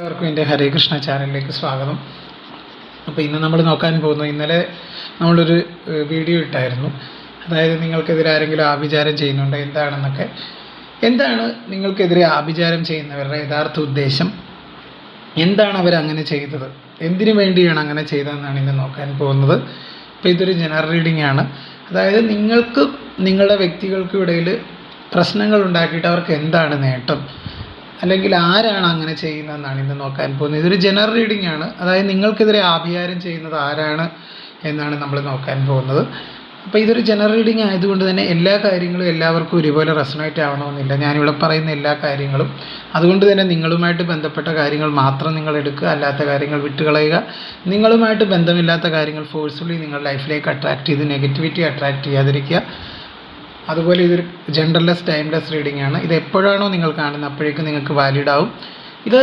എല്ലാവർക്കും എൻ്റെ ഹരേ കൃഷ്ണ ചാനലിലേക്ക് സ്വാഗതം. അപ്പോൾ ഇന്ന് നമ്മൾ നോക്കാൻ പോകുന്നത്, ഇന്നലെ നമ്മളൊരു വീഡിയോ ഇട്ടായിരുന്നു. അതായത് നിങ്ങൾക്കെതിരെ ആരെങ്കിലും ആഭിചാരം ചെയ്യുന്നുണ്ടോ എന്താണെന്നൊക്കെ. എന്താണ് നിങ്ങൾക്കെതിരെ ആഭിചാരം ചെയ്യുന്നവരുടെ യഥാർത്ഥ ഉദ്ദേശം, എന്താണ് അവരങ്ങനെ ചെയ്തത്, എന്തിനു വേണ്ടിയാണ് അങ്ങനെ ചെയ്തതെന്നാണ് ഇന്ന് നോക്കാൻ പോകുന്നത്. അപ്പോൾ ഇതൊരു ജനറൽ റീഡിംഗ് ആണ്. അതായത് നിങ്ങൾക്ക് നിങ്ങളുടെ വ്യക്തികൾക്കും ഇടയിൽ പ്രശ്നങ്ങൾ ഉണ്ടാക്കിയിട്ട് അവർക്ക് എന്താണ് നേട്ടം, അല്ലെങ്കിൽ ആരാണ് അങ്ങനെ ചെയ്യുന്നതെന്നാണ് ഇന്ന് നോക്കാൻ പോകുന്നത്. ഇതൊരു ജനറൽ റീഡിംഗ് ആണ്. അതായത് നിങ്ങൾക്കെതിരെ ആഭിചാരം ചെയ്യുന്നത് ആരാണ് എന്നാണ് നമ്മൾ നോക്കാൻ പോകുന്നത്. അപ്പോൾ ഇതൊരു ജനറൽ റീഡിംഗ് ആയതുകൊണ്ട് തന്നെ എല്ലാ കാര്യങ്ങളും എല്ലാവർക്കും ഒരുപോലെ റെസണേറ്റ് ആവണമെന്നില്ല, ഞാനിവിടെ പറയുന്ന എല്ലാ കാര്യങ്ങളും. അതുകൊണ്ട് തന്നെ നിങ്ങളുമായിട്ട് ബന്ധപ്പെട്ട കാര്യങ്ങൾ മാത്രം നിങ്ങൾ എടുക്കുക, അല്ലാത്ത കാര്യങ്ങൾ വിട്ടുകളയുക. നിങ്ങളുമായിട്ട് ബന്ധമില്ലാത്ത കാര്യങ്ങൾ ഫോഴ്സ്ഫുള്ളി നിങ്ങളുടെ ലൈഫിലേക്ക് അട്രാക്റ്റ് ചെയ്ത് നെഗറ്റിവിറ്റി അട്രാക്റ്റ് ചെയ്യാതിരിക്കുക. അതുപോലെ ഇതൊരു ജെൻഡർലെസ് ടൈംലെസ് റീഡിംഗ് ആണ്. ഇത് എപ്പോഴാണോ നിങ്ങൾ കാണുന്നത് അപ്പോഴേക്കും നിങ്ങൾക്ക് വാലിഡ് ആവും. ഇത്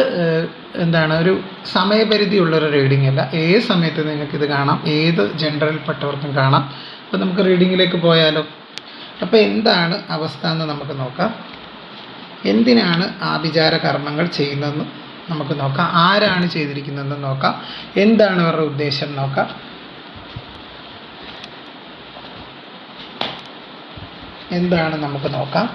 ഒരു സമയപരിധി ഉള്ളൊരു റീഡിംഗ് അല്ല, ഏത് സമയത്ത് നിങ്ങൾക്കിത് കാണാം, ഏത് ജെൻഡറിൽപ്പെട്ടവർക്കും കാണാം. അപ്പോൾ നമുക്ക് റീഡിങ്ങിലേക്ക് പോയാലോ. അപ്പോൾ എന്താണ് അവസ്ഥ എന്ന് നമുക്ക് നോക്കാം. എന്തിനാണ് ആഭിചാര കർമ്മങ്ങൾ ചെയ്യുന്നതെന്ന് നമുക്ക് നോക്കാം. ആരാണ് ചെയ്തിരിക്കുന്നതെന്ന് നോക്കാം. എന്താണ് അവരുടെ ഉദ്ദേശം നോക്കാം. എന്താണ് നമുക്ക് നോക്കാം.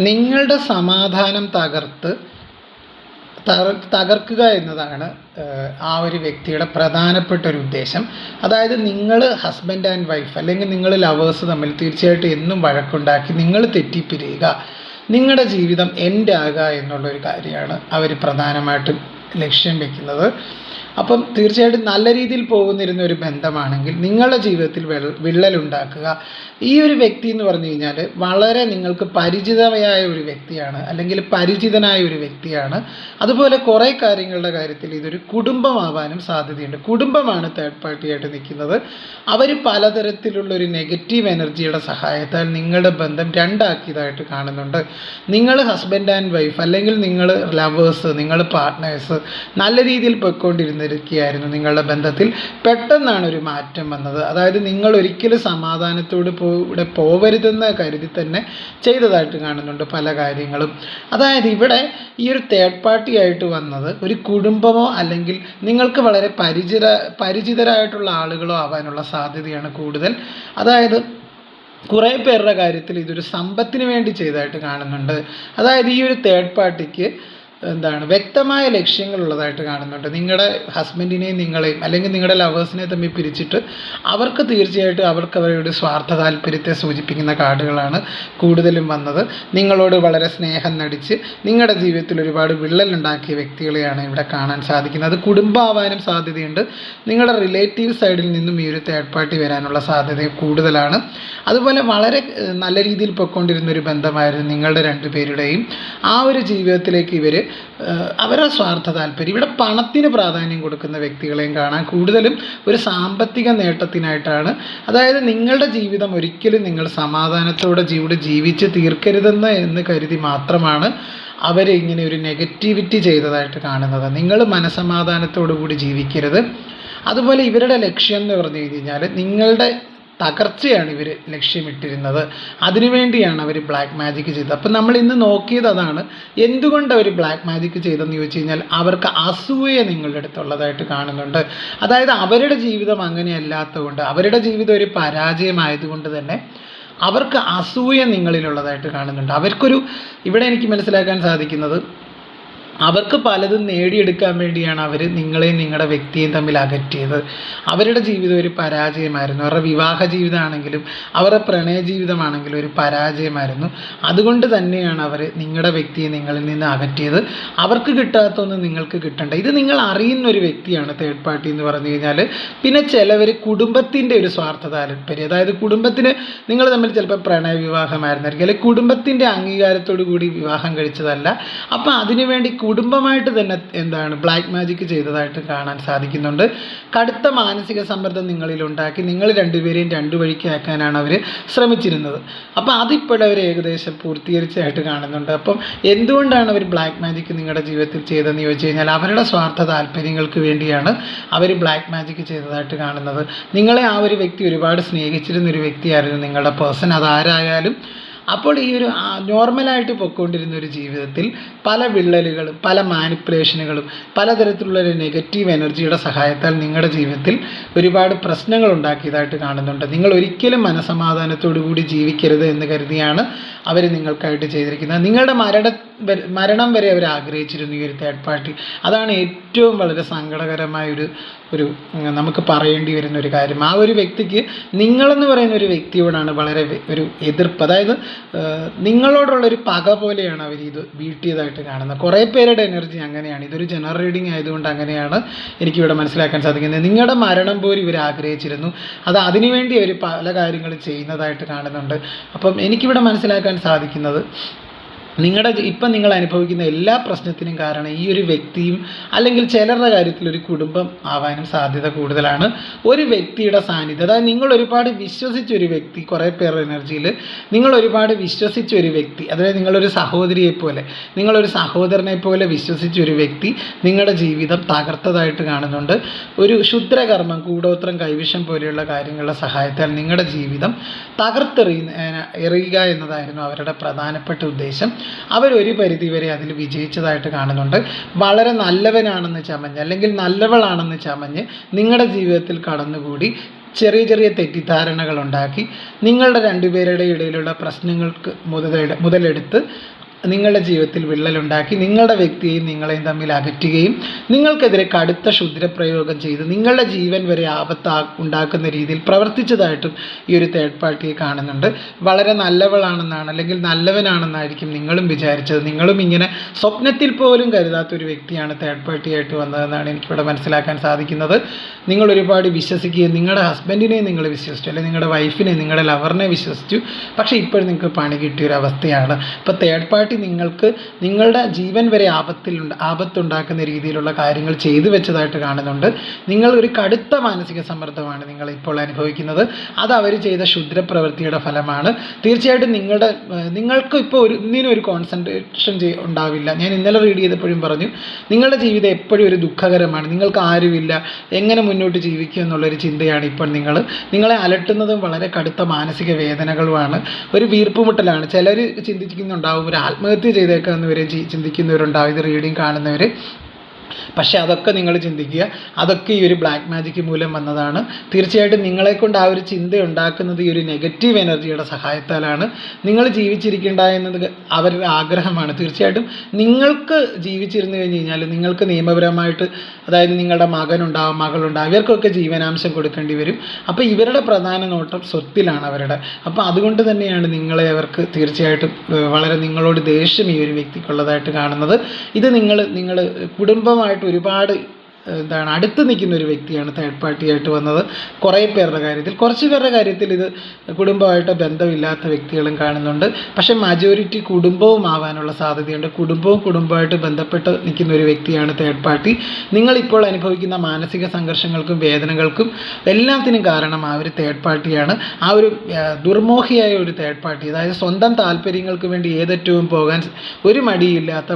നിങ്ങളുടെ സമാധാനം തകർക്കുക എന്നതാണ് ആ ഒരു വ്യക്തിയുടെ പ്രധാനപ്പെട്ട ഒരു ഉദ്ദേശം. അതായത് നിങ്ങൾ ഹസ്ബൻഡ് ആൻഡ് വൈഫ് അല്ലെങ്കിൽ നിങ്ങൾ ലവേഴ്സ് തമ്മിൽ തീർച്ചയായിട്ടും എന്നും വഴക്കുണ്ടാക്കി നിങ്ങൾ തെറ്റിപ്പിരിയുക, നിങ്ങളുടെ ജീവിതം എൻഡ് ആകുക എന്നുള്ളൊരു കാര്യമാണ് അവർ പ്രധാനമായിട്ടും ലക്ഷ്യം വയ്ക്കുന്നത്. അപ്പം തീർച്ചയായിട്ടും നല്ല രീതിയിൽ പോകുന്നിരുന്ന ഒരു ബന്ധമാണെങ്കിൽ നിങ്ങളുടെ ജീവിതത്തിൽ വിള്ളലുണ്ടാക്കുക. ഈ ഒരു വ്യക്തി എന്ന് പറഞ്ഞു കഴിഞ്ഞാൽ വളരെ നിങ്ങൾക്ക് പരിചിതമായ ഒരു വ്യക്തിയാണ്, അല്ലെങ്കിൽ പരിചിതനായ ഒരു വ്യക്തിയാണ്. അതുപോലെ കുറേ കാര്യങ്ങളുടെ കാര്യത്തിൽ ഇതൊരു കുടുംബമാവാനും സാധ്യതയുണ്ട്. കുടുംബമാണ് തേർഡ് പാർട്ടിയായിട്ട് നിൽക്കുന്നത്. അവർ പലതരത്തിലുള്ളൊരു നെഗറ്റീവ് എനർജിയുടെ സഹായത്താൽ നിങ്ങളുടെ ബന്ധം രണ്ടാക്കിയതായിട്ട് കാണുന്നുണ്ട്. നിങ്ങൾ ഹസ്ബൻഡ് ആൻഡ് വൈഫ് അല്ലെങ്കിൽ നിങ്ങൾ ലവേഴ്സ്, നിങ്ങൾ പാർട്ട്നേഴ്സ് നല്ല രീതിയിൽ പോയിക്കൊണ്ടിരുന്നിരിക്കുകയായിരുന്നു. നിങ്ങളുടെ ബന്ധത്തിൽ പെട്ടെന്നാണ് ഒരു മാറ്റം വന്നത്. അതായത് നിങ്ങൾ ഒരിക്കലും സമാധാനത്തോട് കൂടെ പോവരുതെന്ന് കരുതി തന്നെ ചെയ്തതായിട്ട് കാണുന്നുണ്ട് പല കാര്യങ്ങളും. അതായത് ഇവിടെ ഈ ഒരു തേർഡ് പാർട്ടി ആയിട്ട് വന്നത് ഒരു കുടുംബമോ അല്ലെങ്കിൽ നിങ്ങൾക്ക് വളരെ പരിചിതരായിട്ടുള്ള ആളുകളോ ആവാനുള്ള സാധ്യതയാണ് കൂടുതൽ. അതായത് കുറേ പേരുടെ കാര്യത്തിൽ ഇതൊരു സമ്പത്തിന് വേണ്ടി ചെയ്തതായിട്ട് കാണുന്നുണ്ട്. അതായത് ഈ ഒരു തേർഡ് പാർട്ടിക്ക് വ്യക്തമായ ലക്ഷ്യങ്ങളുള്ളതായിട്ട് കാണുന്നുണ്ട്. നിങ്ങളുടെ ഹസ്ബൻഡിനെയും നിങ്ങളെയും അല്ലെങ്കിൽ നിങ്ങളുടെ ലവേഴ്സിനെ തമ്മിൽ പിരിച്ചിട്ട് അവർക്ക് തീർച്ചയായിട്ടും അവരുടെ സ്വാർത്ഥ താല്പര്യത്തെ സൂചിപ്പിക്കുന്ന കാർഡുകളാണ് കൂടുതലും വന്നത്. നിങ്ങളോട് വളരെ സ്നേഹം നടിച്ച് നിങ്ങളുടെ ജീവിതത്തിൽ ഒരുപാട് വിള്ളലുണ്ടാക്കിയ വ്യക്തികളെയാണ് ഇവിടെ കാണാൻ സാധിക്കുന്നത്. അത് കുടുംബമാവാനും സാധ്യതയുണ്ട്. നിങ്ങളുടെ റിലേറ്റീവ് സൈഡിൽ നിന്നും ഈ ഒരു തേർഡ് പാർട്ടി വരാനുള്ള സാധ്യത കൂടുതലാണ്. അതുപോലെ വളരെ നല്ല രീതിയിൽ പൊയ്ക്കൊണ്ടിരുന്നൊരു ബന്ധമായിരുന്നു നിങ്ങളുടെ രണ്ടുപേരുടെയും. ആ ഒരു ജീവിതത്തിലേക്ക് ഇവർ അവരുടെ സ്വാർത്ഥ താല്പര്യം, ഇവിടെ പണത്തിന് പ്രാധാന്യം കൊടുക്കുന്ന വ്യക്തികളെയും കാണാൻ കൂടുതലും ഒരു സാമ്പത്തിക നേട്ടത്തിനായിട്ടാണ്. അതായത് നിങ്ങളുടെ ജീവിതം ഒരിക്കലും നിങ്ങൾ സമാധാനത്തോടെ ജീവിച്ച് തീർക്കരുതെന്ന് കരുതി മാത്രമാണ് അവരിങ്ങനെ ഒരു നെഗറ്റിവിറ്റി ചെയ്തതായിട്ട് കാണുന്നത്. നിങ്ങൾ മനസമാധാനത്തോടു കൂടി ജീവിക്കരുത്. അതുപോലെ ഇവരുടെ ലക്ഷ്യം എന്ന് പറഞ്ഞു കഴിഞ്ഞാൽ നിങ്ങളുടെ തകർച്ചയാണ് ഇവർ ലക്ഷ്യമിട്ടിരുന്നത്. അതിനുവേണ്ടിയാണ് അവർ ബ്ലാക്ക് മാജിക്ക് ചെയ്തത്. അപ്പം നമ്മൾ ഇന്ന് നോക്കിയത് അതാണ്. എന്തുകൊണ്ട് അവർ ബ്ലാക്ക് മാജിക്ക് ചെയ്തെന്ന് ചോദിച്ചു കഴിഞ്ഞാൽ അവർക്ക് അസൂയ നിങ്ങളുടെ അടുത്തുള്ളതായിട്ട് കാണുന്നുണ്ട്. അതായത് അവരുടെ ജീവിതം അങ്ങനെയല്ലാത്തതുകൊണ്ട്, അവരുടെ ജീവിതം ഒരു പരാജയമായതുകൊണ്ട് തന്നെ അവർക്ക് അസൂയ നിങ്ങളിലുള്ളതായിട്ട് കാണുന്നുണ്ട്. ഇവിടെ എനിക്ക് മനസ്സിലാക്കാൻ സാധിക്കുന്നത് അവർക്ക് പലതും നേടിയെടുക്കാൻ വേണ്ടിയാണ് അവർ നിങ്ങളെയും നിങ്ങളുടെ വ്യക്തിയെയും തമ്മിൽ അകറ്റിയത്. അവരുടെ ജീവിതം ഒരു പരാജയമായിരുന്നു. അവരുടെ വിവാഹ ജീവിതമാണെങ്കിലും അവരുടെ പ്രണയ ജീവിതമാണെങ്കിലും ഒരു പരാജയമായിരുന്നു. അതുകൊണ്ട് തന്നെയാണ് അവർ നിങ്ങളുടെ വ്യക്തിയെ നിങ്ങളിൽ നിന്ന് അകറ്റിയത്. അവർക്ക് കിട്ടാത്തൊന്നും നിങ്ങൾക്ക് കിട്ടണ്ട. ഇത് നിങ്ങൾ അറിയുന്ന ഒരു വ്യക്തിയാണ് തേർഡ് പാർട്ടി എന്ന് പറഞ്ഞു കഴിഞ്ഞാൽ. പിന്നെ ചിലവർ കുടുംബത്തിൻ്റെ ഒരു സ്വാർത്ഥ താല്പര്യം, അതായത് കുടുംബത്തിന് നിങ്ങൾ തമ്മിൽ ചിലപ്പോൾ പ്രണയ വിവാഹമായിരുന്നായിരിക്കും, അല്ലെങ്കിൽ കുടുംബത്തിൻ്റെ അംഗീകാരത്തോടു കൂടി വിവാഹം കഴിച്ചതല്ല. അപ്പോൾ അതിനുവേണ്ടി കുടുംബമായിട്ട് തന്നെ ബ്ലാക്ക് മാജിക് ചെയ്തതായിട്ട് കാണാൻ സാധിക്കുന്നുണ്ട്. കടുത്ത മാനസിക സമ്മർദ്ദം നിങ്ങളിലുണ്ടാക്കി നിങ്ങൾ രണ്ടുപേരെയും രണ്ടു വഴിക്കാക്കാനാണ് അവർ ശ്രമിച്ചിരുന്നത്. അപ്പോൾ അതിപ്പോൾ അവർ ഏകദേശം പൂർത്തീകരിച്ചായിട്ട് കാണുന്നുണ്ട്. അപ്പം എന്തുകൊണ്ടാണ് അവർ ബ്ലാക്ക് മാജിക് നിങ്ങളുടെ ജീവിതത്തിൽ ചെയ്തതെന്ന് ചോദിച്ചു കഴിഞ്ഞാൽ അവരുടെ സ്വാർത്ഥ താല്പര്യങ്ങൾക്ക് വേണ്ടിയാണ് അവർ ബ്ലാക്ക് മാജിക് ചെയ്തതായിട്ട് കാണുന്നത്. നിങ്ങളെ ആ ഒരു വ്യക്തി ഒരുപാട് സ്നേഹിച്ചിരുന്നൊരു വ്യക്തിയായിരുന്നു നിങ്ങളുടെ പേഴ്സൺ, അതാരായാലും. അപ്പോൾ ഈ ഒരു നോർമലായിട്ട് പൊയ്ക്കൊണ്ടിരുന്ന ഒരു ജീവിതത്തിൽ പല വിള്ളലുകളും പല മാനിപ്പുലേഷനുകളും പലതരത്തിലുള്ള ഒരു നെഗറ്റീവ് എനർജിയുടെ സഹായത്താൽ നിങ്ങളുടെ ജീവിതത്തിൽ ഒരുപാട് പ്രശ്നങ്ങൾ ഉണ്ടാക്കിയതായിട്ട് കാണുന്നുണ്ട്. നിങ്ങൾ ഒരിക്കലും മനസമാധാനത്തോടു കൂടി ജീവിക്കരുത് എന്ന് കരുതിയാണ് അവർ നിങ്ങൾക്കായിട്ട് ചെയ്തിരിക്കുന്നത്. നിങ്ങളുടെ മരണം വരെ അവർ ആഗ്രഹിച്ചിരുന്നു ഈ ഒരു തേർഡ് പാർട്ടി. അതാണ് ഏറ്റവും വളരെ സങ്കടകരമായൊരു നമുക്ക് പറയേണ്ടി വരുന്ന ഒരു കാര്യം. ആ ഒരു വ്യക്തിക്ക് നിങ്ങളെന്ന് പറയുന്ന ഒരു വ്യക്തിയോടാണ് വളരെ ഒരു എതിർപ്പ്, അതായത് നിങ്ങളോടുള്ളൊരു പക പോലെയാണ് അവർ ഇത് വീട്ടിയതായിട്ട് കാണുന്നത്. കുറേ പേരുടെ എനർജി അങ്ങനെയാണ്. ഇതൊരു ജനറൽ റീഡിങ് ആയതുകൊണ്ട് അങ്ങനെയാണ് എനിക്കിവിടെ മനസ്സിലാക്കാൻ സാധിക്കുന്നത്. നിങ്ങളുടെ മരണം പോലും ഇവർ ആഗ്രഹിച്ചിരുന്നു. അതിനുവേണ്ടി അവർ പല കാര്യങ്ങളും ചെയ്യുന്നതായിട്ട് കാണുന്നുണ്ട്. അപ്പം എനിക്കിവിടെ മനസ്സിലാക്കാൻ സാധിക്കുന്നത് ഇപ്പം നിങ്ങൾ അനുഭവിക്കുന്ന എല്ലാ പ്രശ്നത്തിനും കാരണം ഈ ഒരു വ്യക്തിയും അല്ലെങ്കിൽ ചിലരുടെ കാര്യത്തിൽ ഒരു കുടുംബം ആവാനും സാധ്യത കൂടുതലാണ്. ഒരു വ്യക്തിയുടെ സാന്നിധ്യം, അതായത് നിങ്ങൾ ഒരുപാട് വിശ്വസിച്ചൊരു വ്യക്തി, കുറേ പേരുടെ എനർജിയിൽ നിങ്ങൾ ഒരുപാട് വിശ്വസിച്ചൊരു വ്യക്തി, അതായത് നിങ്ങളൊരു സഹോദരിയെ പോലെ നിങ്ങളൊരു സഹോദരനെ പോലെ വിശ്വസിച്ചൊരു വ്യക്തി നിങ്ങളുടെ ജീവിതം തകർത്തതായിട്ട് കാണുന്നുണ്ട്. ഒരു ക്ഷുദ്രകർമ്മം, കൂടോത്രം, കൈവിഷം പോലെയുള്ള കാര്യങ്ങളുടെ സഹായത്താൽ നിങ്ങളുടെ ജീവിതം എറിയുക എന്നതായിരുന്നു അവരുടെ പ്രധാനപ്പെട്ട ഉദ്ദേശം. അവരൊരു പരിധിവരെ അതിൽ വിജയിച്ചതായിട്ട് കാണുന്നുണ്ട്. വളരെ നല്ലവനാണെന്ന് ചമഞ്ഞ് അല്ലെങ്കിൽ നല്ലവളാണെന്ന് ചമഞ്ഞ് നിങ്ങളുടെ ജീവിതത്തിൽ കടന്നുകൂടി ചെറിയ ചെറിയ തെറ്റിദ്ധാരണകൾ ഉണ്ടാക്കി നിങ്ങളുടെ രണ്ടുപേരുടെ ഇടയിലുള്ള പ്രശ്നങ്ങൾക്ക് മുതലെടുത്ത് നിങ്ങളുടെ ജീവിതത്തിൽ വിള്ളലുണ്ടാക്കി നിങ്ങളുടെ വ്യക്തിയെയും നിങ്ങളെയും തമ്മിൽ അകറ്റുകയും നിങ്ങൾക്കെതിരെ കടുത്ത ക്ഷുദ്രപ്രയോഗം ചെയ്ത് നിങ്ങളുടെ ജീവൻ വരെ ഉണ്ടാക്കുന്ന രീതിയിൽ പ്രവർത്തിച്ചതായിട്ടും ഈ ഒരു തേർഡ് പാർട്ടിയെ കാണുന്നുണ്ട്. വളരെ നല്ലവളാണെന്നാണ് അല്ലെങ്കിൽ നല്ലവനാണെന്നായിരിക്കും നിങ്ങളും വിചാരിച്ചത്. നിങ്ങളും ഇങ്ങനെ സ്വപ്നത്തിൽ പോലും കരുതാത്തൊരു വ്യക്തിയാണ് തേർഡ് പാർട്ടിയായിട്ട് വന്നതെന്നാണ് എനിക്കിവിടെ മനസ്സിലാക്കാൻ സാധിക്കുന്നത്. നിങ്ങൾ ഒരുപാട് വിശ്വസിക്കുകയും നിങ്ങളുടെ ഹസ്ബൻഡിനെ നിങ്ങൾ വിശ്വസിച്ചു, അല്ലെങ്കിൽ നിങ്ങളുടെ വൈഫിനെ, നിങ്ങളുടെ ലവറിനെ വിശ്വസിച്ചു. പക്ഷേ ഇപ്പോൾ നിങ്ങൾക്ക് പണി കിട്ടിയൊരവസ്ഥയാണ്. ഇപ്പോൾ തേർഡ് പാർട്ടി നിങ്ങൾക്ക് നിങ്ങളുടെ ജീവൻ വരെ ആപത്തുണ്ടാക്കുന്ന രീതിയിലുള്ള കാര്യങ്ങൾ ചെയ്തു വെച്ചതായിട്ട് കാണുന്നുണ്ട്. നിങ്ങൾ ഒരു കടുത്ത മാനസിക സമ്മർദ്ദമാണ് നിങ്ങൾ ഇപ്പോൾ അനുഭവിക്കുന്നത്. അത് അവർ ചെയ്ത ക്ഷുദ്രപ്രവൃത്തിയുടെ ഫലമാണ്. തീർച്ചയായിട്ടും നിങ്ങൾക്ക് ഇപ്പോൾ ഒന്നിനും ഒരു കോൺസെൻട്രേഷൻ ഉണ്ടാവില്ല. ഞാൻ ഇന്നലെ റീഡ് ചെയ്തപ്പോഴും പറഞ്ഞു, നിങ്ങളുടെ ജീവിതം എപ്പോഴും ഒരു ദുഃഖകരമാണ്. നിങ്ങൾക്ക് ആരുമില്ല, എങ്ങനെ മുന്നോട്ട് ജീവിക്കുക എന്നുള്ളൊരു ചിന്തയാണ് ഇപ്പോൾ നിങ്ങളെ അലട്ടുന്നതും വളരെ കടുത്ത മാനസിക വേദനകളുമാണ്. ഒരു വീർപ്പുമുട്ടലാണ്. ചിലർ ചിന്തിക്കുന്നുണ്ടാവും ഒരു ആത്മഹത്യ ചെയ്തേക്കാവുന്നവരെ ചിന്തിക്കുന്നവരുണ്ടാവും ഇത് റീഡിങ് കാണുന്നവർ. പക്ഷേ അതൊക്കെ നിങ്ങൾ ചിന്തിക്കുക, അതൊക്കെ ഈ ഒരു ബ്ലാക്ക് മാജിക് മൂലം വന്നതാണ്. തീർച്ചയായിട്ടും നിങ്ങളെക്കൊണ്ട് ആ ഒരു ചിന്ത ഉണ്ടാക്കുന്നത് ഈ ഒരു നെഗറ്റീവ് എനർജിയുടെ സഹായത്താലാണ്. നിങ്ങൾ ജീവിച്ചിരിക്കേണ്ട എന്നത് അവരുടെ ആഗ്രഹമാണ്. തീർച്ചയായിട്ടും നിങ്ങൾക്ക് ജീവിച്ചിരുന്നു കഴിഞ്ഞ് കഴിഞ്ഞാൽ നിങ്ങൾക്ക് നിയമപരമായിട്ട്, അതായത് നിങ്ങളുടെ മകനുണ്ടാവും, മകളുണ്ടാവും, ഇവർക്കൊക്കെ ജീവനാംശം കൊടുക്കേണ്ടി വരും. അപ്പോൾ ഇവരുടെ പ്രധാന നോട്ടം സ്വത്തിലാണ് അവരുടെ. അപ്പോൾ അതുകൊണ്ട് തന്നെയാണ് നിങ്ങളെ അവർക്ക് തീർച്ചയായിട്ടും വളരെ നിങ്ങളോട് ദേഷ്യം ഈ ഒരു വ്യക്തിക്കുള്ളതായിട്ട് കാണുന്നത്. ഇത് നിങ്ങൾ കുടുംബമായിട്ട് ഒരുപാട് അടുത്ത് നിൽക്കുന്ന ഒരു വ്യക്തിയാണ് തേർഡ് പാർട്ടിയായിട്ട് വന്നത്. കുറേ പേരുടെ കാര്യത്തിൽ, കുറച്ച് പേരുടെ കാര്യത്തിൽ ഇത് കുടുംബമായിട്ട് ബന്ധമില്ലാത്ത വ്യക്തികളും കാണുന്നുണ്ട്. പക്ഷേ മജോറിറ്റി കുടുംബവും ആവാനുള്ള സാധ്യതയുണ്ട്. കുടുംബമായിട്ട് ബന്ധപ്പെട്ട് നിൽക്കുന്ന ഒരു വ്യക്തിയാണ് തേർഡ് പാർട്ടി. നിങ്ങളിപ്പോൾ അനുഭവിക്കുന്ന മാനസിക സംഘർഷങ്ങൾക്കും വേദനകൾക്കും എല്ലാത്തിനും കാരണം ആ ഒരു തേർഡ് പാർട്ടിയാണ്. ആ ഒരു ദുർമോഹിയായ ഒരു തേർഡ് പാർട്ടി, അതായത് സ്വന്തം താല്പര്യങ്ങൾക്ക് വേണ്ടി ഏതറ്റവും പോകാൻ ഒരു മടിയില്ലാത്ത,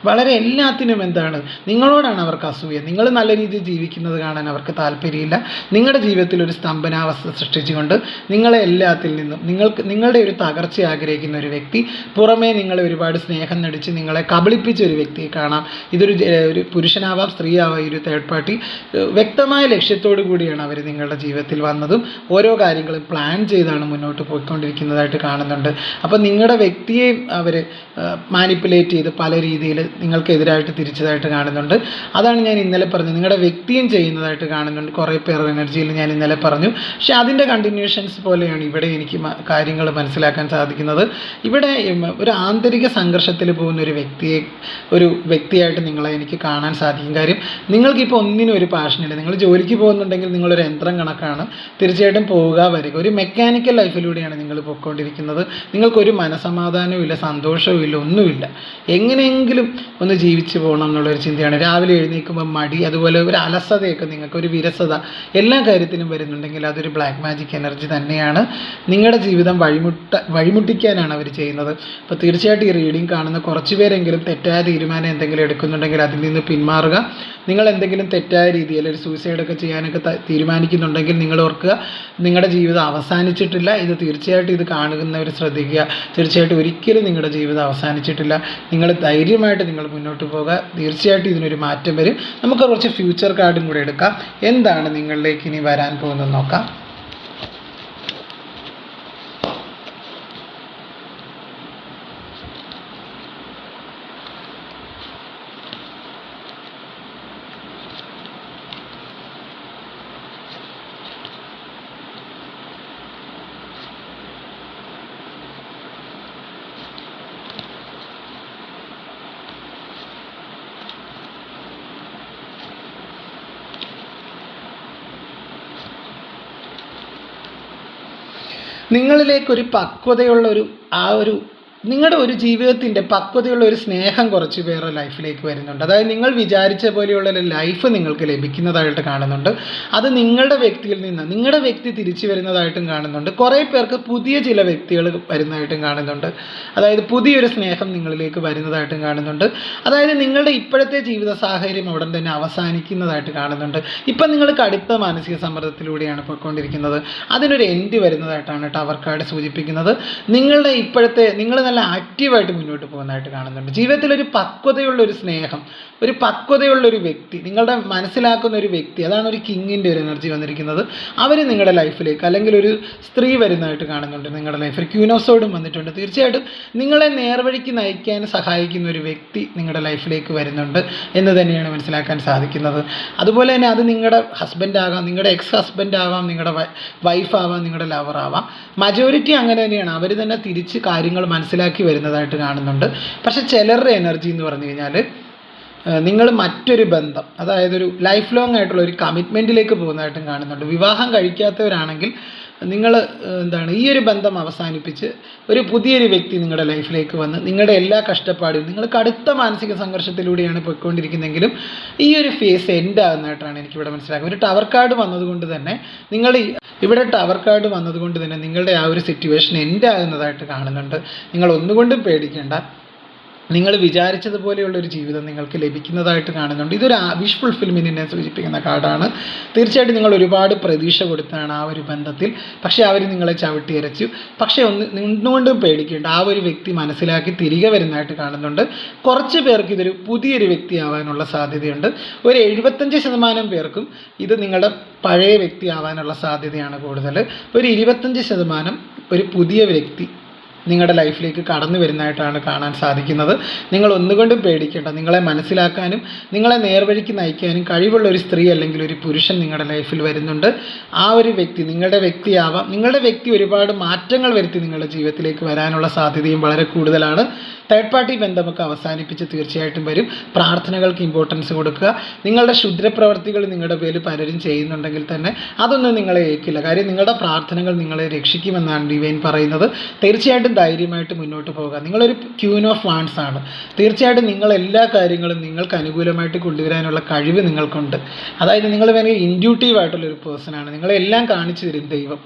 വളരെ എല്ലാത്തിനും നിങ്ങളോടാണ് അവർക്ക് അസൂയ. നിങ്ങൾ നല്ല രീതിയിൽ ജീവിക്കുന്നത് കാണാൻ അവർക്ക് താല്പര്യമില്ല. നിങ്ങളുടെ ജീവിതത്തിൽ ഒരു സ്തംഭനാവസ്ഥ സൃഷ്ടിച്ചുകൊണ്ട് നിങ്ങളെ എല്ലാത്തിൽ നിന്നും നിങ്ങളുടെ ഒരു തകർച്ച ആഗ്രഹിക്കുന്ന ഒരു വ്യക്തി, പുറമേ നിങ്ങളെ ഒരുപാട് സ്നേഹം നടിച്ച് നിങ്ങളെ കബളിപ്പിച്ച ഒരു വ്യക്തിയെ കാണാം. ഒരു പുരുഷനാവാം, സ്ത്രീയാവാം. ഈ ഒരു തേർഡ് പാർട്ടി വ്യക്തമായ ലക്ഷ്യത്തോടു കൂടിയാണ് അവർ നിങ്ങളുടെ ജീവിതത്തിൽ വന്നതും ഓരോ കാര്യങ്ങളും പ്ലാൻ ചെയ്താണ് മുന്നോട്ട് പോയിക്കൊണ്ടിരിക്കുന്നതായിട്ട് കാണുന്നുണ്ട്. അപ്പോൾ നിങ്ങളുടെ വ്യക്തിയെ അവർ മാനിപ്പുലേറ്റ് ചെയ്ത് പല രീതിയിൽ നിങ്ങൾക്കെതിരായിട്ട് തിരിച്ചതായിട്ട് കാണുന്നുണ്ട്. അതാണ് ഞാൻ ഇന്നലെ പറഞ്ഞത്. നിങ്ങളുടെ വ്യക്തിയും ചെയ്യുന്നതായിട്ട് കാണുന്നുണ്ട്. കുറേ പേർ എനർജിയിൽ ഞാൻ ഇന്നലെ പറഞ്ഞു. പക്ഷേ അതിൻ്റെ കണ്ടിന്യൂഷൻസ് പോലെയാണ് ഇവിടെ എനിക്ക് കാര്യങ്ങൾ മനസ്സിലാക്കാൻ സാധിക്കുന്നത്. ഇവിടെ ഒരു ആന്തരിക സംഘർഷത്തിൽ പോകുന്ന ഒരു വ്യക്തിയായിട്ട് നിങ്ങളെ എനിക്ക് കാണാൻ സാധിക്കും. കാര്യം നിങ്ങൾക്കിപ്പോൾ ഒന്നിനും ഒരു പാഷനില്ല. നിങ്ങൾ ജോലിക്ക് പോകുന്നുണ്ടെങ്കിൽ നിങ്ങളൊരു യന്ത്രം കണക്കാണ്. തീർച്ചയായിട്ടും പോവുക വരിക, ഒരു മെക്കാനിക്കൽ ലൈഫിലൂടെയാണ് നിങ്ങൾ പോയിക്കൊണ്ടിരിക്കുന്നത്. നിങ്ങൾക്കൊരു മനസമാധാനവും ഇല്ല, സന്തോഷവും ഇല്ല, ഒന്നുമില്ല. എങ്ങനെയെങ്കിലും ഒന്ന് ജീവിച്ചു പോകണം എന്നുള്ളൊരു ചിന്തയാണ്. രാവിലെ എഴുന്നേൽക്കുമ്പോൾ മടി, അതുപോലെ ഒരു അലസതയൊക്കെ, നിങ്ങൾക്കൊരു വിരസത എല്ലാ കാര്യത്തിനും വരുന്നുണ്ടെങ്കിൽ അതൊരു ബ്ലാക്ക് മാജിക് എനർജി തന്നെയാണ്. നിങ്ങളുടെ ജീവിതം വഴിമുട്ടിക്കാനാണ് അവർ ചെയ്യുന്നത്. അപ്പോൾ തീർച്ചയായിട്ടും ഈ റീഡിംഗ് കാണുന്ന കുറച്ച് പേരെങ്കിലും തെറ്റായ തീരുമാനം എന്തെങ്കിലും എടുക്കുന്നുണ്ടെങ്കിൽ അതിൽ നിന്ന് പിന്മാറുക. നിങ്ങൾ എന്തെങ്കിലും തെറ്റായ രീതിയിൽ ഒരു സൂയിസൈഡൊക്കെ ചെയ്യാനൊക്കെ തീരുമാനിക്കുന്നുണ്ടെങ്കിൽ നിങ്ങൾ ഓർക്കുക, നിങ്ങളുടെ ജീവിതം അവസാനിച്ചിട്ടില്ല. ഇത് തീർച്ചയായിട്ടും ഇത് കാണുന്നവർ ശ്രദ്ധിക്കുക. തീർച്ചയായിട്ടും ഒരിക്കലും നിങ്ങളുടെ ജീവിതം അവസാനിച്ചിട്ടില്ല. നിങ്ങൾ ധൈര്യമായിട്ട് നിങ്ങൾ മുന്നോട്ട് പോകുക. തീർച്ചയായിട്ടും ഇതിനൊരു മാറ്റം വരും. നമുക്ക് കുറച്ച് ഫ്യൂച്ചർ കാർഡും കൂടെ എടുക്കാം. എന്താണ് നിങ്ങളിലേക്ക് ഇനി വരാൻ പോകുന്നത് നോക്കാം. നിങ്ങളിലേക്കൊരു പക്വതയുള്ളൊരു നിങ്ങളുടെ ഒരു ജീവിതത്തിൻ്റെ പക്വതയുള്ള ഒരു സ്നേഹം കുറച്ച് പേരുടെ ലൈഫിലേക്ക് വരുന്നുണ്ട്. അതായത് നിങ്ങൾ വിചാരിച്ച പോലെയുള്ള ഒരു ലൈഫ് നിങ്ങൾക്ക് ലഭിക്കുന്നതായിട്ട് കാണുന്നുണ്ട്. അത് നിങ്ങളുടെ വ്യക്തിയിൽ നിന്ന് നിങ്ങളുടെ വ്യക്തി തിരിച്ചു വരുന്നതായിട്ടും കാണുന്നുണ്ട്. കുറേ പേർക്ക് പുതിയ ചില വ്യക്തികൾ വരുന്നതായിട്ടും കാണുന്നുണ്ട്. അതായത് പുതിയൊരു സ്നേഹം നിങ്ങളിലേക്ക് വരുന്നതായിട്ടും കാണുന്നുണ്ട്. അതായത് നിങ്ങളുടെ ഇപ്പോഴത്തെ ജീവിത സാഹചര്യം ഉടൻ തന്നെ അവസാനിക്കുന്നതായിട്ട് കാണുന്നുണ്ട്. ഇപ്പം നിങ്ങൾ കടുത്ത മാനസിക സമ്മർദ്ദത്തിലൂടെയാണ് പോയിക്കൊണ്ടിരിക്കുന്നത്. അതിനൊരു എൻഡ് വരുന്നതായിട്ടാണ് ടവർ കാർഡ് സൂചിപ്പിക്കുന്നത്. നിങ്ങളുടെ ഇപ്പോഴത്തെ നിങ്ങൾ നല്ല ആക്റ്റീവായിട്ട് മുന്നോട്ട് പോകുന്നതായിട്ട് കാണുന്നുണ്ട്. ജീവിതത്തിലൊരു പക്വതയുള്ളൊരു സ്നേഹം, ഒരു പക്വതയുള്ളൊരു വ്യക്തി, നിങ്ങളുടെ മനസ്സിലാക്കുന്ന ഒരു വ്യക്തി, അതാണ് ഒരു കിങ്ങിൻ്റെ ഒരു എനർജി വന്നിരിക്കുന്നത്. അവർ നിങ്ങളുടെ ലൈഫിലേക്ക്, അല്ലെങ്കിൽ ഒരു സ്ത്രീ വരുന്നതായിട്ട് കാണുന്നുണ്ട് നിങ്ങളുടെ ലൈഫിൽ. ക്വീൻ ഓഫ് സോർഡും വന്നിട്ടുണ്ട്. തീർച്ചയായിട്ടും നിങ്ങളെ നേർവഴിക്ക് നയിക്കാൻ സഹായിക്കുന്ന ഒരു വ്യക്തി നിങ്ങളുടെ ലൈഫിലേക്ക് വരുന്നുണ്ട് എന്ന് തന്നെയാണ് മനസ്സിലാക്കാൻ സാധിക്കുന്നത്. അതുപോലെ തന്നെ അത് നിങ്ങളുടെ ഹസ്ബൻഡ് ആകാം, നിങ്ങളുടെ എക്സ് ഹസ്ബൻഡ് ആവാം, നിങ്ങളുടെ വൈഫ് ആവാം, നിങ്ങളുടെ ലവർ ആവാം. മജോറിറ്റി അങ്ങനെ തന്നെയാണ്. അവർ തന്നെ തിരിച്ച് കാര്യങ്ങൾ മനസ്സിലാക്കി വരുന്നതായിട്ട് കാണുന്നുണ്ട്. പക്ഷേ ചിലരുടെ എനർജി എന്ന് പറഞ്ഞു കഴിഞ്ഞാൽ നിങ്ങൾ മറ്റൊരു ബന്ധം, അതായത് ഒരു ലൈഫ് ലോങ് ആയിട്ടുള്ള ഒരു കമ്മിറ്റ്മെൻറ്റിലേക്ക് പോകുന്നതായിട്ടും കാണുന്നുണ്ട്. വിവാഹം കഴിക്കാത്തവരാണെങ്കിൽ നിങ്ങൾ ഈ ഒരു ബന്ധം അവസാനിപ്പിച്ച് ഒരു പുതിയൊരു വ്യക്തി നിങ്ങളുടെ ലൈഫിലേക്ക് വന്ന് നിങ്ങളുടെ എല്ലാ കഷ്ടപ്പാടും, നിങ്ങൾ കടുത്ത മാനസിക സംഘർഷത്തിലൂടെയാണ് പോയിക്കൊണ്ടിരിക്കുന്നതെങ്കിലും ഈ ഒരു ഫേസ് എൻഡ് ആകുന്നതായിട്ടാണ് എനിക്കിവിടെ മനസ്സിലാക്കുന്നത്. ഒരു ടവർ കാർഡ് വന്നതുകൊണ്ട് തന്നെ നിങ്ങളുടെ ആ ഒരു സിറ്റുവേഷൻ എൻഡ് ആകുന്നതായിട്ട് കാണുന്നുണ്ട്. നിങ്ങൾ ഒന്നുകൊണ്ടും പേടിക്കേണ്ട. നിങ്ങൾ വിചാരിച്ചതുപോലെയുള്ളൊരു ജീവിതം നിങ്ങൾക്ക് ലഭിക്കുന്നതായിട്ട് കാണുന്നുണ്ട്. ഇതൊരു വിഷ് ഫുൾഫിൽമെൻറ്റിനെ സൂചിപ്പിക്കുന്ന കാർഡാണ്. തീർച്ചയായിട്ടും നിങ്ങൾ ഒരുപാട് പ്രതീക്ഷ കൊടുത്താണ് ആ ഒരു ബന്ധത്തിൽ. പക്ഷേ അവർ നിങ്ങളെ ചവിട്ടിയരച്ചു. പക്ഷേ ഒന്നുകൊണ്ടും പേടിക്കേണ്ട. ആ ഒരു വ്യക്തി മനസ്സിലാക്കി തിരികെ വരുന്നതായിട്ട് കാണുന്നുണ്ട്. കുറച്ച് പേർക്ക് ഇതൊരു പുതിയൊരു വ്യക്തിയാവാനുള്ള സാധ്യതയുണ്ട്. ഒരു 75% പേർക്കും ഇത് നിങ്ങളുടെ പഴയ വ്യക്തി ആവാനുള്ള സാധ്യതയാണ് കൂടുതൽ. ഒരു 25% ഒരു പുതിയ വ്യക്തി നിങ്ങളുടെ ലൈഫിലേക്ക് കടന്നു വരുന്നതായിട്ടാണ് കാണാൻ സാധിക്കുന്നത്. നിങ്ങൾ ഒന്നുകൊണ്ടും പേടിക്കേണ്ട. നിങ്ങളെ മനസ്സിലാക്കാനും നിങ്ങളെ നേർവഴിക്ക് നയിക്കാനും കഴിവുള്ള ഒരു സ്ത്രീ അല്ലെങ്കിൽ ഒരു പുരുഷൻ നിങ്ങളുടെ ലൈഫിൽ വരുന്നുണ്ട്. ആ ഒരു വ്യക്തി നിങ്ങളുടെ വ്യക്തിയാവാം. നിങ്ങളുടെ വ്യക്തി ഒരുപാട് മാറ്റങ്ങൾ വരുത്തി നിങ്ങളുടെ ജീവിതത്തിലേക്ക് വരാനുള്ള സാധ്യതയും വളരെ കൂടുതലാണ്. തേർഡ് പാർട്ടി ബന്ധമൊക്കെ അവസാനിപ്പിച്ച് തീർച്ചയായിട്ടും വരും. പ്രാർത്ഥനകൾക്ക് ഇമ്പോർട്ടൻസ് കൊടുക്കുക. നിങ്ങളുടെ ക്ഷുദ്രപ്രവർത്തികൾ നിങ്ങളുടെ പേരിൽ പലരും ചെയ്യുന്നുണ്ടെങ്കിൽ തന്നെ അതൊന്നും നിങ്ങളെ ഏൽക്കില്ല. കാര്യം നിങ്ങളുടെ പ്രാർത്ഥനകൾ നിങ്ങളെ രക്ഷിക്കുമെന്നാണ് ഡിവൈൻ പറയുന്നത്. തീർച്ചയായിട്ടും ധൈര്യമായിട്ട് മുന്നോട്ട് പോകുക. നിങ്ങളൊരു ക്വീൻ ഓഫ് വാൻഡ്സ് ആണ്. തീർച്ചയായിട്ടും നിങ്ങൾ കാര്യങ്ങളും നിങ്ങൾക്ക് അനുകൂലമായിട്ട് കൊണ്ടുവരാനുള്ള കഴിവ് നിങ്ങൾക്കുണ്ട്. അതായത് നിങ്ങൾ വേണമെങ്കിൽ ഇൻഡ്യൂട്ടീവ് ആയിട്ടുള്ളൊരു പേഴ്സണാണ്. നിങ്ങളെല്ലാം കാണിച്ചു തരും ദൈവം.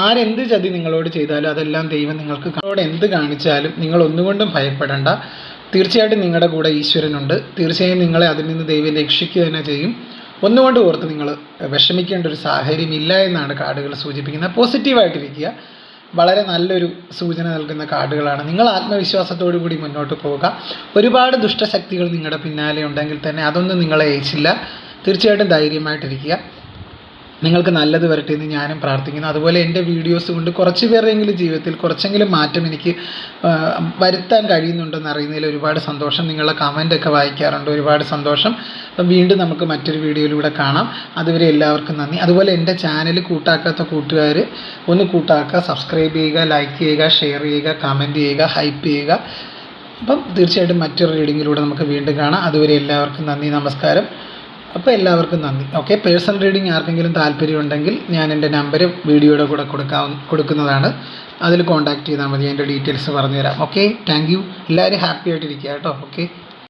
ആരെന്ത് ചതി നിങ്ങളോട് ചെയ്താലും അതെല്ലാം ദൈവം നിങ്ങൾക്ക് എന്ത് കാണിച്ചാലും നിങ്ങൾ ഒന്നുകൊണ്ടും ഭയപ്പെടേണ്ട. തീർച്ചയായിട്ടും നിങ്ങളുടെ കൂടെ ഈശ്വരനുണ്ട്. തീർച്ചയായും നിങ്ങളെ അതിൽ നിന്ന് ദൈവം രക്ഷിക്കുക തന്നെ ചെയ്യും. ഒന്നുകൊണ്ട് ഓർത്ത് നിങ്ങൾ വിഷമിക്കേണ്ട ഒരു സാഹചര്യം ഇല്ല എന്നാണ് കാർഡുകൾ സൂചിപ്പിക്കുന്നത്. പോസിറ്റീവായിട്ടിരിക്കുക. വളരെ നല്ലൊരു സൂചന നൽകുന്ന കാർഡുകളാണ്. നിങ്ങൾ ആത്മവിശ്വാസത്തോടു കൂടി മുന്നോട്ട് പോവുക. ഒരുപാട് ദുഷ്ടശക്തികൾ നിങ്ങളുടെ പിന്നാലെ ഉണ്ടെങ്കിൽ തന്നെ അതൊന്നും നിങ്ങളെ ഏച്ചില്ല. തീർച്ചയായിട്ടും ധൈര്യമായിട്ടിരിക്കുക. നിങ്ങൾക്ക് നല്ലത് വരട്ടെ എന്ന് ഞാനും പ്രാർത്ഥിക്കുന്നു. അതുപോലെ എൻ്റെ വീഡിയോസ് കൊണ്ട് കുറച്ച് പേരെങ്കിലും ജീവിതത്തിൽ കുറച്ചെങ്കിലും മാറ്റം എനിക്ക് വരുത്താൻ കഴിയുന്നുണ്ടെന്ന് അറിയുന്നതിൽ ഒരുപാട് സന്തോഷം. നിങ്ങളുടെ കമൻ്റൊക്കെ വായിക്കാറുണ്ട്, ഒരുപാട് സന്തോഷം. അപ്പം വീണ്ടും നമുക്ക് മറ്റൊരു വീഡിയോയിലൂടെ കാണാം. അതുവരെ എല്ലാവർക്കും നന്ദി. അതുപോലെ എൻ്റെ ചാനൽ കൂട്ടാക്കാത്ത കൂട്ടുകാർ ഒന്ന് കൂട്ടാക്കുക, സബ്സ്ക്രൈബ് ചെയ്യുക, ലൈക്ക് ചെയ്യുക, ഷെയർ ചെയ്യുക, കമൻറ്റ് ചെയ്യുക, ഹൈപ്പ് ചെയ്യുക. അപ്പം തീർച്ചയായിട്ടും മറ്റൊരു റീഡിങ്ങിലൂടെ നമുക്ക് വീണ്ടും കാണാം. അതുവരെ എല്ലാവർക്കും നന്ദി, നമസ്കാരം. അപ്പോൾ എല്ലാവർക്കും നന്ദി. ഓക്കെ, പേഴ്സണൽ റീഡിംഗ് ആർക്കെങ്കിലും താല്പര്യമുണ്ടെങ്കിൽ ഞാൻ എൻ്റെ നമ്പർ വീഡിയോയുടെ കൂടെ കൊടുക്കുന്നതാണ്. അതിൽ കോൺടാക്റ്റ് ചെയ്താൽ മതി. എൻ്റെ ഡീറ്റെയിൽസ് പറഞ്ഞുതരാം. Okay, thank you. എല്ലാവരും ഹാപ്പി ആയിട്ടിരിക്കുക കേട്ടോ. ഓക്കെ.